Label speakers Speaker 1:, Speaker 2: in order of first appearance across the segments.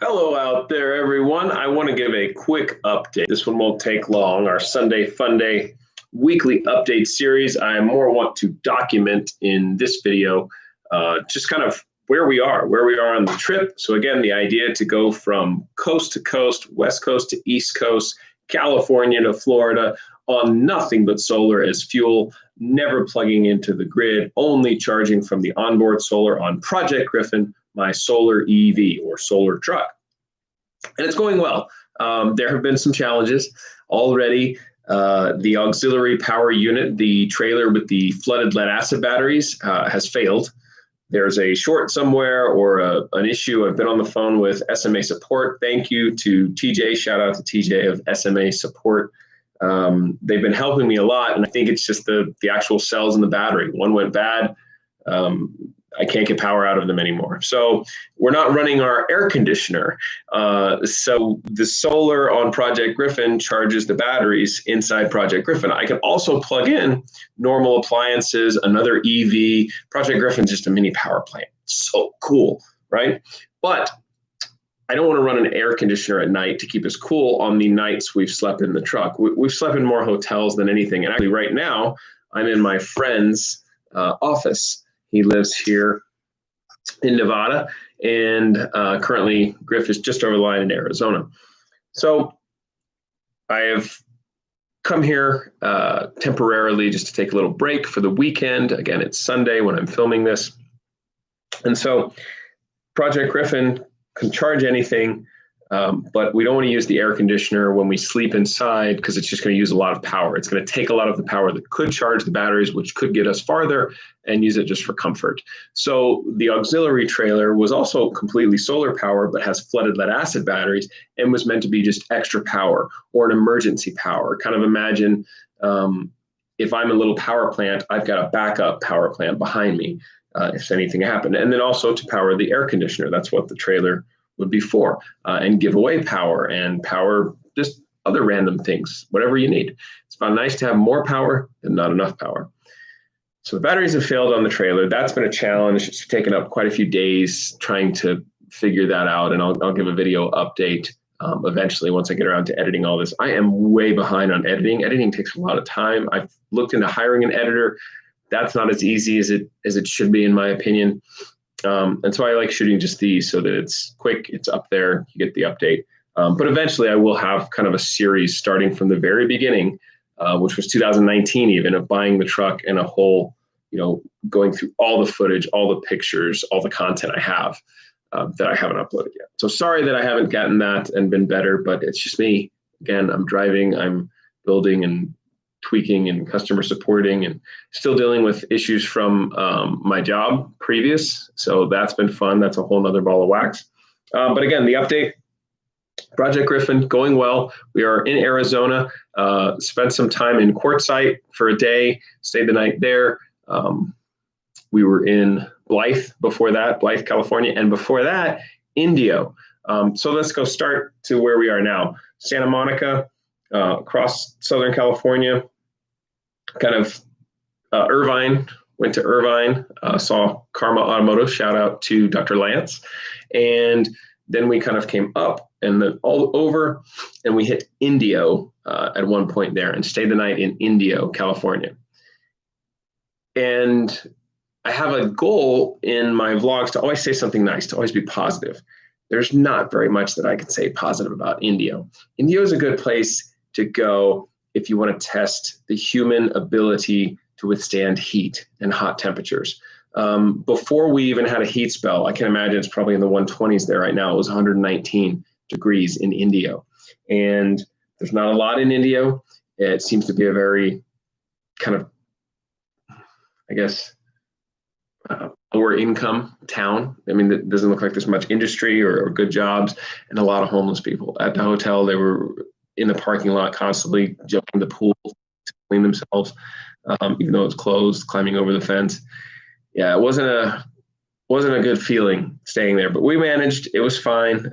Speaker 1: Hello out there, everyone. I want to give a quick update. This one won't take long. Our Sunday Funday weekly update series. I more want to document in this video just kind of where we are on the trip. So again, the idea to go from coast to coast, west coast to east coast, California to Florida, on nothing but solar as fuel, never plugging into the grid, only charging from the onboard solar on Project Griffin, my solar EV or solar truck. And it's going well. There have been some challenges already. The auxiliary power unit, the trailer with the flooded lead acid batteries, has failed. There's a short somewhere or an issue. I've been on the phone with SMA support. Thank you to TJ. Shout out to TJ of SMA support. They've been helping me a lot, and I think it's just the actual cells in the battery. One went bad. I can't get power out of them anymore. So we're not running our air conditioner. So the solar on Project Griffin charges the batteries inside Project Griffin. I can also plug in normal appliances, another EV. Project Griffin's just a mini power plant. So cool, right? But I don't want to run an air conditioner at night to keep us cool on the nights we've slept in the truck. We've slept in more hotels than anything. And actually right now, I'm in my friend's office. He lives here in Nevada, and currently Griff is just over the line in Arizona. So I have come here temporarily just to take a little break for the weekend. Again, it's Sunday when I'm filming this. And so Project Griffin can charge anything, but we don't want to use the air conditioner when we sleep inside because it's just going to use a lot of power. It's going to take a lot of the power that could charge the batteries, which could get us farther, and use it just for comfort. So the auxiliary trailer was also completely solar powered, but has flooded lead acid batteries and was meant to be just extra power or an emergency power. Kind of imagine if I'm a little power plant, I've got a backup power plant behind me if anything happened. And then also to power the air conditioner. That's what the trailer would be for, and give away power and power just other random things, whatever you need. It's found nice to have more power than not enough power. So the batteries have failed on the trailer. That's been a challenge. It's taken up quite a few days trying to figure that out, and I'll give a video update eventually once I get around to editing all this. I am way behind on editing. Editing takes a lot of time. I've looked into hiring an editor. That's not as easy as it should be, in my opinion. And so I like shooting just these so that it's quick, it's up there, you get the update. But eventually I will have kind of a series starting from the very beginning, which was 2019 even, of buying the truck and a whole, going through all the footage, all the pictures, all the content I have that I haven't uploaded yet. So sorry that I haven't gotten that and been better, but it's just me. Again, I'm driving, I'm building and tweaking and customer supporting and still dealing with issues from my job previous. So that's been fun. That's a whole nother ball of wax. But again, the update, Project Griffin going well. We are in Arizona, spent some time in Quartzsite for a day, stayed the night there. We were in Blythe before that, Blythe, California. And before that, Indio. So let's go start to where we are now. Santa Monica, across Southern California, kind of Irvine, went to Irvine, saw Karma Automotive, shout out to Dr. Lance. And then we kind of came up and then all over, and we hit Indio at one point there and stayed the night in Indio, California. And I have a goal in my vlogs to always say something nice, to always be positive. There's not very much that I can say positive about Indio. Indio is a good place to go if you want to test the human ability to withstand heat and hot temperatures. Before we even had a heat spell, I can imagine it's probably in the 120s there right now. It was 119 degrees in Indio. And there's not a lot in Indio. It seems to be a very kind of, I guess, lower income town. I mean, it doesn't look like there's much industry or good jobs, and a lot of homeless people. At the hotel, they were in the parking lot constantly jumping in the pool to clean themselves, even though it was closed, climbing over the fence. Yeah, it wasn't a good feeling staying there, but we managed. It was fine.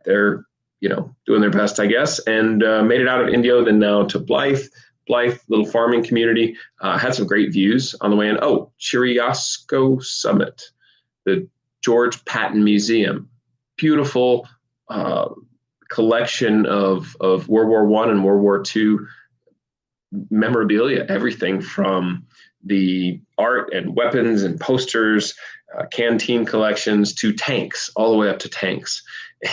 Speaker 1: They're doing their best, I guess, and made it out of Indio, then now to Blythe, little farming community. Had some great views on the way in. Oh, Chiriasco Summit, the George Patton Museum. beautiful collection of World War I and World War II memorabilia, everything from the art and weapons and posters, canteen collections to tanks, all the way up to tanks.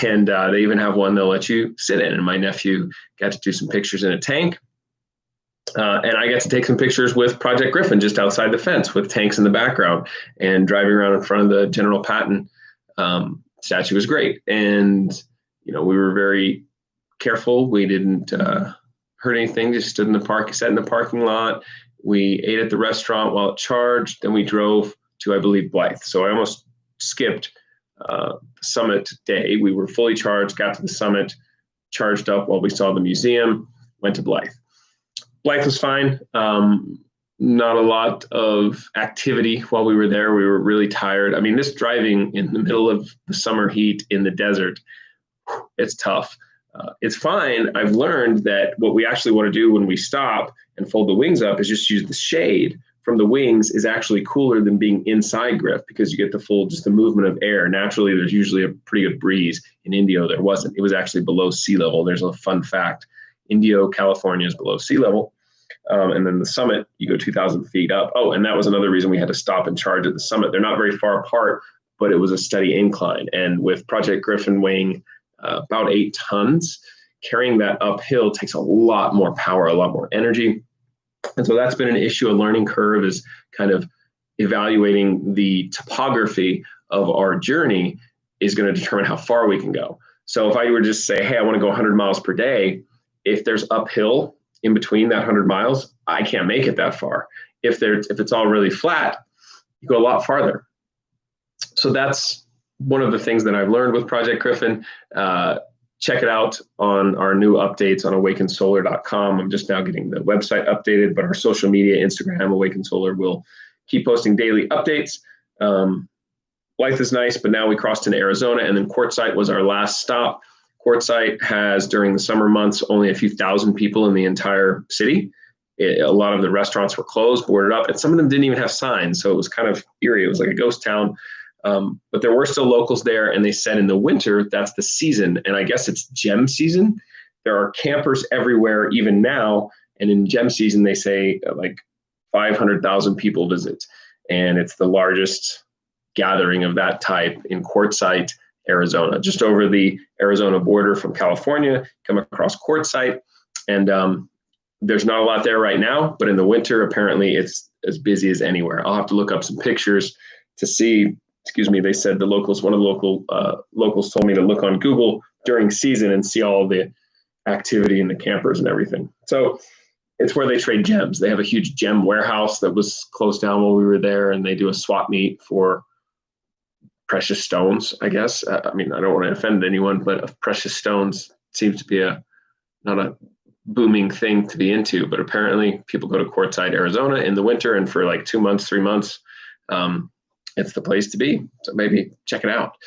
Speaker 1: And they even have one they'll let you sit in. And my nephew got to do some pictures in a tank. And I got to take some pictures with Project Griffin just outside the fence with tanks in the background, and driving around in front of the General Patton statue was great. And, we were very careful. We didn't hurt anything, just stood in the park, sat in the parking lot. We ate at the restaurant while it charged. Then we drove to, I believe, Blythe. So I almost skipped summit day. We were fully charged, got to the summit, charged up while we saw the museum, went to Blythe. Blythe was fine. Not a lot of activity while we were there. We were really tired. I mean, this driving in the middle of the summer heat in the desert, it's tough. It's fine. I've learned that what we actually want to do when we stop and fold the wings up is just use the shade from the wings is actually cooler than being inside Griff, because you get just the movement of air. Naturally, there's usually a pretty good breeze. In Indio, there wasn't. It was actually below sea level. There's a fun fact. Indio, California is below sea level. And then the summit, you go 2,000 feet up. Oh, and that was another reason we had to stop and charge at the summit. They're not very far apart, but it was a steady incline. And with Project Griffin weighing about 8 tons, carrying that uphill takes a lot more power, a lot more energy. And so that's been an issue. A learning curve is kind of evaluating the topography of our journey is going to determine how far we can go. So if I were to just say, hey, I want to go 100 miles per day, if there's uphill in between that 100 miles, I can't make it that far. If it's all really flat, you go a lot farther. So that's one of the things that I've learned with Project Griffin. Check it out on our new updates on awakensolar.com. I'm just now getting the website updated, but our social media, Instagram, Awaken Solar, will keep posting daily updates. Life is nice, but now we crossed into Arizona, and then Quartzsite was our last stop. Quartzsite has, during the summer months, only a few thousand people in the entire city. A lot of the restaurants were closed, boarded up, and some of them didn't even have signs, so it was kind of eerie. It was like a ghost town. But there were still locals there, and they said in the winter, that's the season. And I guess it's gem season. There are campers everywhere, even now. And in gem season, they say like 500,000 people visit. And it's the largest gathering of that type in Quartzsite, Arizona, just over the Arizona border from California, come across Quartzsite. And there's not a lot there right now, but in the winter, apparently it's as busy as anywhere. I'll have to look up some pictures to see. Excuse me, they said one of the locals told me to look on Google during season and see all the activity and the campers and everything. So it's where they trade gems. They have a huge gem warehouse that was closed down while we were there, and they do a swap meet for precious stones, I guess. I mean, I don't want to offend anyone, but precious stones seems to be not a booming thing to be into, but apparently people go to Quartzsite, Arizona in the winter, and for like 2 months, 3 months, it's the place to be. So maybe check it out.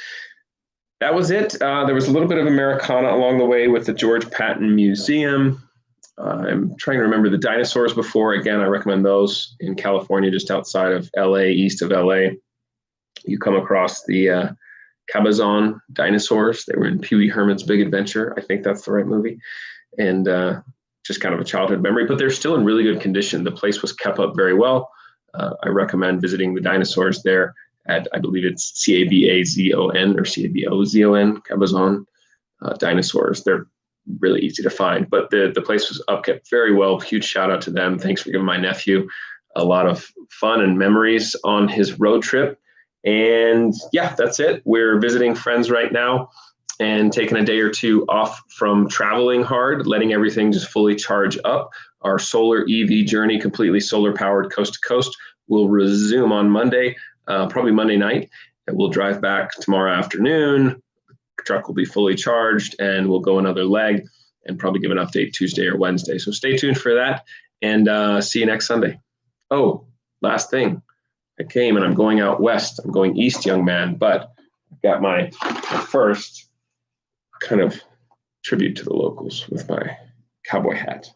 Speaker 1: That was it. There was a little bit of Americana along the way with the George Patton Museum. I'm trying to remember the dinosaurs before. Again, I recommend those in California, just outside of LA, east of LA. You come across the Cabazon dinosaurs. They were in Pee Wee Herman's Big Adventure. I think that's the right movie. And just kind of a childhood memory, but they're still in really good condition. The place was kept up very well. I recommend visiting the dinosaurs there at, I believe it's Cabazon or Cabozon, Cabazon dinosaurs. They're really easy to find, but the place was upkept very well. Huge shout out to them. Thanks for giving my nephew a lot of fun and memories on his road trip. And yeah, that's it. We're visiting friends right now and taking a day or two off from traveling hard, letting everything just fully charge up. Our solar EV journey, completely solar powered coast to coast, will resume on Monday, probably Monday night. And we'll drive back tomorrow afternoon. The truck will be fully charged, and we'll go another leg and probably give an update Tuesday or Wednesday. So stay tuned for that, and see you next Sunday. Oh, last thing. I came and I'm going out west. I'm going east, young man, but I've got my first kind of tribute to the locals with my cowboy hat.